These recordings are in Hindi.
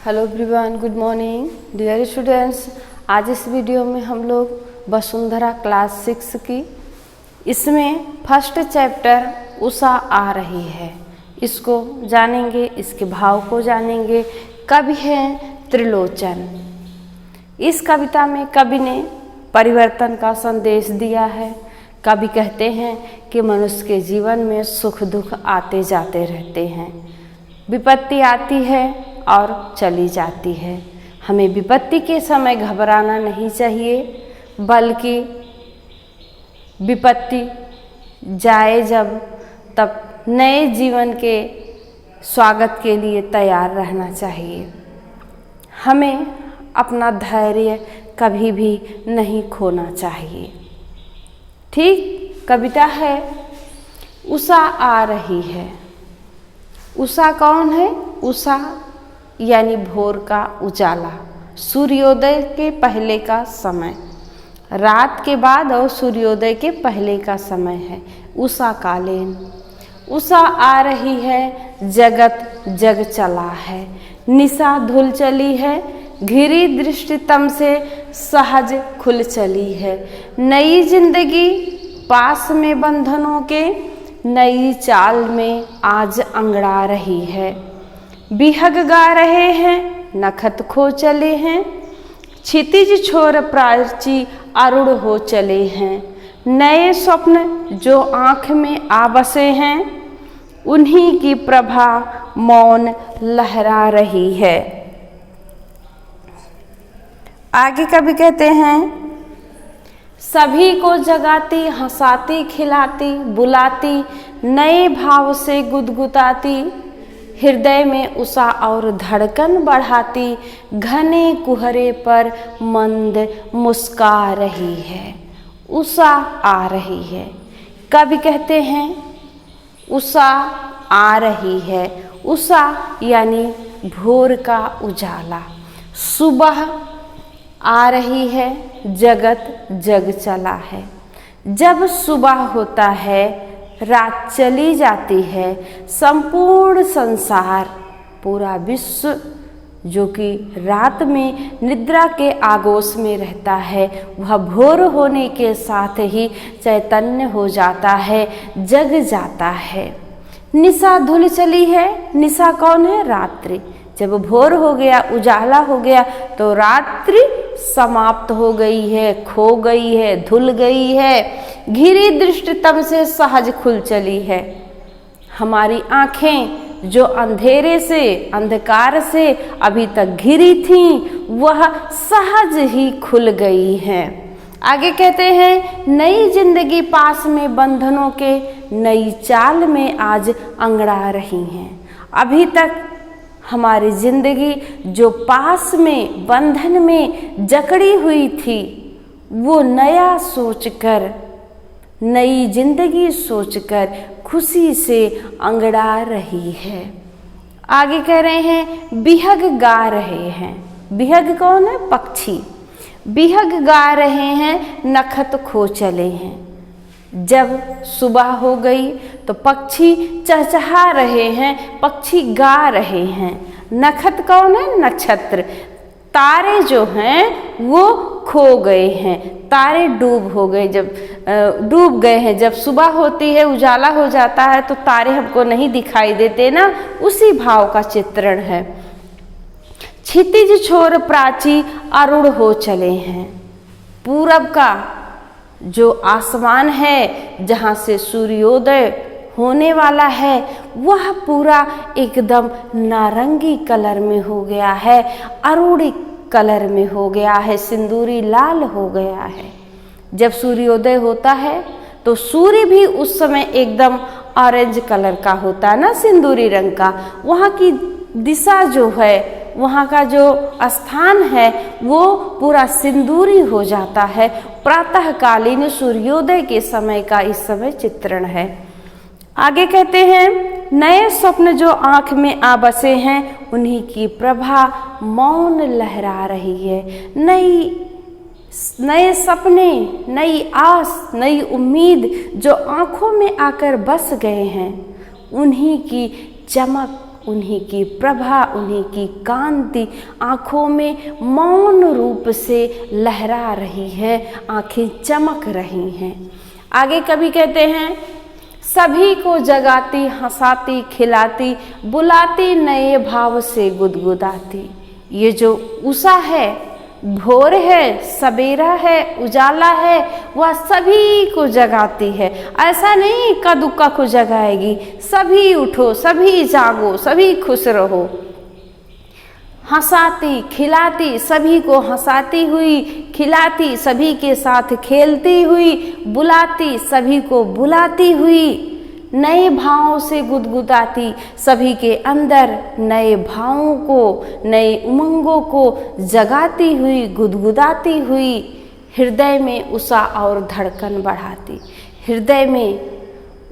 Hello everyone, good morning dear students. आज इस वीडियो में हम लोग वसुंधरा क्लास 6 की इसमें फर्स्ट चैप्टर उषा आ रही है, इसको जानेंगे, इसके भाव को जानेंगे। कवि हैं त्रिलोचन। इस कविता में कवि ने परिवर्तन का संदेश दिया है। कवि कहते हैं कि मनुष्य के जीवन में सुख दुख आते जाते रहते हैं, विपत्ति आती है और चली जाती है। हमें विपत्ति के समय घबराना नहीं चाहिए, बल्कि विपत्ति जाए जब तब नए जीवन के स्वागत के लिए तैयार रहना चाहिए। हमें अपना धैर्य कभी भी नहीं खोना चाहिए। ठीक, कविता है उषा आ रही है। उषा कौन है? उषा यानी भोर का उजाला, सूर्योदय के पहले का समय, रात के बाद और सूर्योदय के पहले का समय है उषा कालीन। उषा आ रही है, जगत जग चला है, निशा धुल चली है, घिरी दृष्टि तम से सहज खुल चली है। नई जिंदगी पास में बंधनों के, नई चाल में आज अंगड़ा रही है। बिहग गा रहे हैं, नखत खो चले हैं, क्षितिज छोर प्राची अरुण हो चले हैं। नए स्वप्न जो आँख में आ बसे हैं, उन्हीं की प्रभा मौन लहरा रही है। आगे कवि कहते हैं, सभी को जगाती, हंसाती, खिलाती, बुलाती, नए भाव से गुदगुदाती, हृदय में उषा और धड़कन बढ़ाती, घने कुहरे पर मंद मुस्का रही है। उषा आ रही है। कवि कहते हैं उषा आ रही है। उषा यानी भोर का उजाला, सुबह आ रही है, जगत जग चला है। जब सुबह होता है, रात चली जाती है, संपूर्ण संसार, पूरा विश्व जो कि रात में निद्रा के आगोश में रहता है, वह भोर होने के साथ ही चैतन्य हो जाता है, जग जाता है। निशा धुल चली है। निशा कौन है? रात्रि। जब भोर हो गया, उजाला हो गया, तो रात्रि समाप्त हो गई है, खो गई है, धुल गई है। घिरी दृष्टि तम से सहज खुल चली है। हमारी आँखें जो अंधेरे से, अंधकार से अभी तक घिरी थीं, वह सहज ही खुल गई हैं। आगे कहते हैं, नई जिंदगी पास में बंधनों के, नई चाल में आज अंगड़ा रही हैं। अभी तक हमारी जिंदगी जो पास में, बंधन में जकड़ी हुई थी, वो नया सोचकर, नई जिंदगी सोचकर खुशी से अंगड़ा रही है। आगे कह रहे हैं, बिहग गा रहे हैं। बिहग कौन है? पक्षी। बिहग गा रहे हैं, नखत खो चले हैं। जब सुबह हो गई तो पक्षी चहचहा रहे हैं, पक्षी गा रहे हैं। नखत कौन है? नक्षत्र। तारे जो हैं वो खो गए हैं, तारे डूब हो गए, जब डूब गए हैं। जब सुबह होती है, उजाला हो जाता है, तो तारे हमको नहीं दिखाई देते ना, उसी भाव का चित्रण है। क्षितिज छोर प्राची अरुण हो चले हैं। पूरब का जो आसमान है, जहाँ से सूर्योदय होने वाला है, वह पूरा एकदम नारंगी कलर में हो गया है, अरुणी कलर में हो गया है, सिंदूरी लाल हो गया है। जब सूर्योदय होता है तो सूर्य भी उस समय एकदम ऑरेंज कलर का होता है ना, सिंदूरी रंग का। वहाँ की दिशा जो है, वहाँ का जो स्थान है, वो पूरा सिंदूरी हो जाता है। प्रातःकालीन सूर्योदय के समय का इस समय चित्रण है। आगे कहते हैं, नए स्वप्न जो आँख में आ बसे हैं, उन्हीं की प्रभा मौन लहरा रही है। नए सपने, नई आस, नई उम्मीद जो आँखों में आकर बस गए हैं, उन्हीं की चमक, उन्हीं की प्रभा, उन्हीं की कांति आँखों में मौन रूप से लहरा रही है, आँखें चमक रही हैं। आगे कवि कहते हैं, सभी को जगाती, हंसाती, खिलाती, बुलाती, नए भाव से गुदगुदाती। ये जो उषा है, भोर है, सवेरा है, उजाला है, वह सभी को जगाती है। ऐसा नहीं इक्का दुक्का को जगाएगी, सभी उठो, सभी जागो, सभी खुश रहो। हंसाती, खिलाती, सभी को हंसाती हुई, खिलाती, सभी के साथ खेलती हुई, बुलाती, सभी को बुलाती हुई, नए भावों से गुदगुदाती, सभी के अंदर नए भावों को, नए उमंगों को जगाती हुई, गुदगुदाती हुई, हृदय में उषा और धड़कन बढ़ाती। हृदय में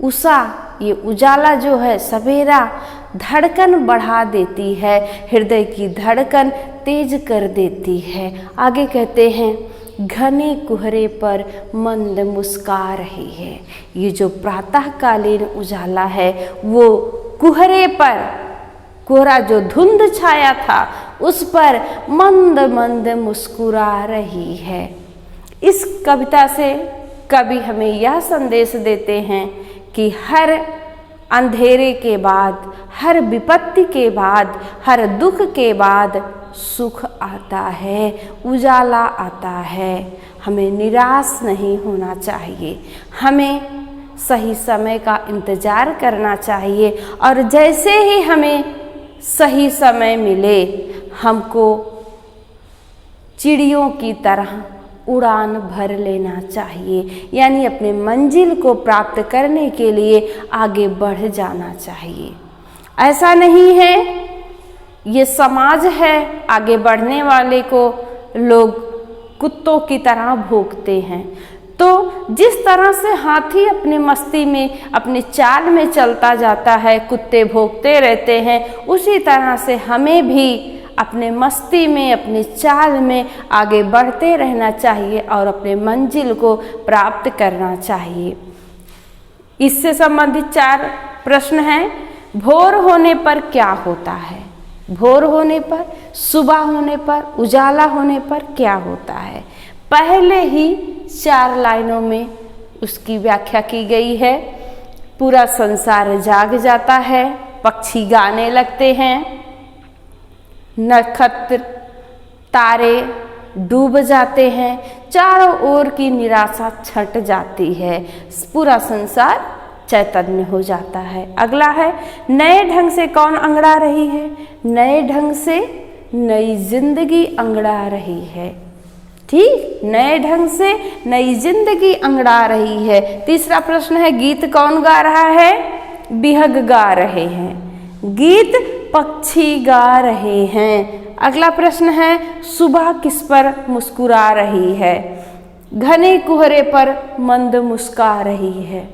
उषा, ये उजाला जो है, सवेरा, धड़कन बढ़ा देती है, हृदय की धड़कन तेज कर देती है। आगे कहते हैं, घने कुहरे पर मंद मुस्का रही है। ये जो प्रातःकालीन उजाला है, वो कुहरे पर, कोहरा जो धुंध छाया था, उस पर मंद मंद मुस्कुरा रही है। इस कविता से कवि हमें यह संदेश देते हैं कि हर अंधेरे के बाद, हर विपत्ति के बाद, हर दुख के बाद सुख आता है, उजाला आता है। हमें निराश नहीं होना चाहिए, हमें सही समय का इंतज़ार करना चाहिए, और जैसे ही हमें सही समय मिले, हमको चिड़ियों की तरह उड़ान भर लेना चाहिए, यानी अपने मंजिल को प्राप्त करने के लिए आगे बढ़ जाना चाहिए। ऐसा नहीं है, ये समाज है, आगे बढ़ने वाले को लोग कुत्तों की तरह भौंकते हैं। तो जिस तरह से हाथी अपनी मस्ती में, अपनी चाल में चलता जाता है, कुत्ते भौंकते रहते हैं, उसी तरह से हमें भी अपने मस्ती में, अपनी चाल में आगे बढ़ते रहना चाहिए और अपने मंजिल को प्राप्त करना चाहिए। इससे संबंधित 4 प्रश्न हैं। भोर होने पर क्या होता है? भोर होने पर, सुबह होने पर, उजाला होने पर क्या होता है? पहले ही 4 लाइनों में उसकी व्याख्या की गई है। पूरा संसार जाग जाता है, पक्षी गाने लगते हैं, नक्षत्र तारे डूब जाते हैं, चारों ओर की निराशा छट जाती है, पूरा संसार चैतन्य हो जाता है। अगला है, नए ढंग से कौन अंगड़ा रही है? नए ढंग से नई जिंदगी अंगड़ा रही है। ठीक, नए ढंग से नई जिंदगी अंगड़ा रही है। तीसरा प्रश्न है, गीत कौन गा रहा है? बिहग गा रहे हैं, गीत पक्षी गा रहे हैं। अगला प्रश्न है, सुबह किस पर मुस्कुरा रही है? घने कुहरे पर मंद मुस्का रही है।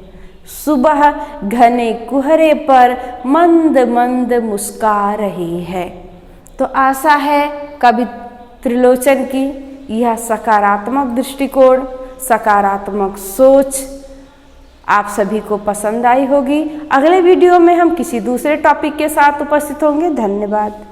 सुबह घने कुहरे पर मंद मंद मुस्का रही है। तो आशा है कवि त्रिलोचन की यह सकारात्मक दृष्टिकोण, सकारात्मक सोच आप सभी को पसंद आई होगी। अगले वीडियो में हम किसी दूसरे टॉपिक के साथ उपस्थित होंगे। धन्यवाद।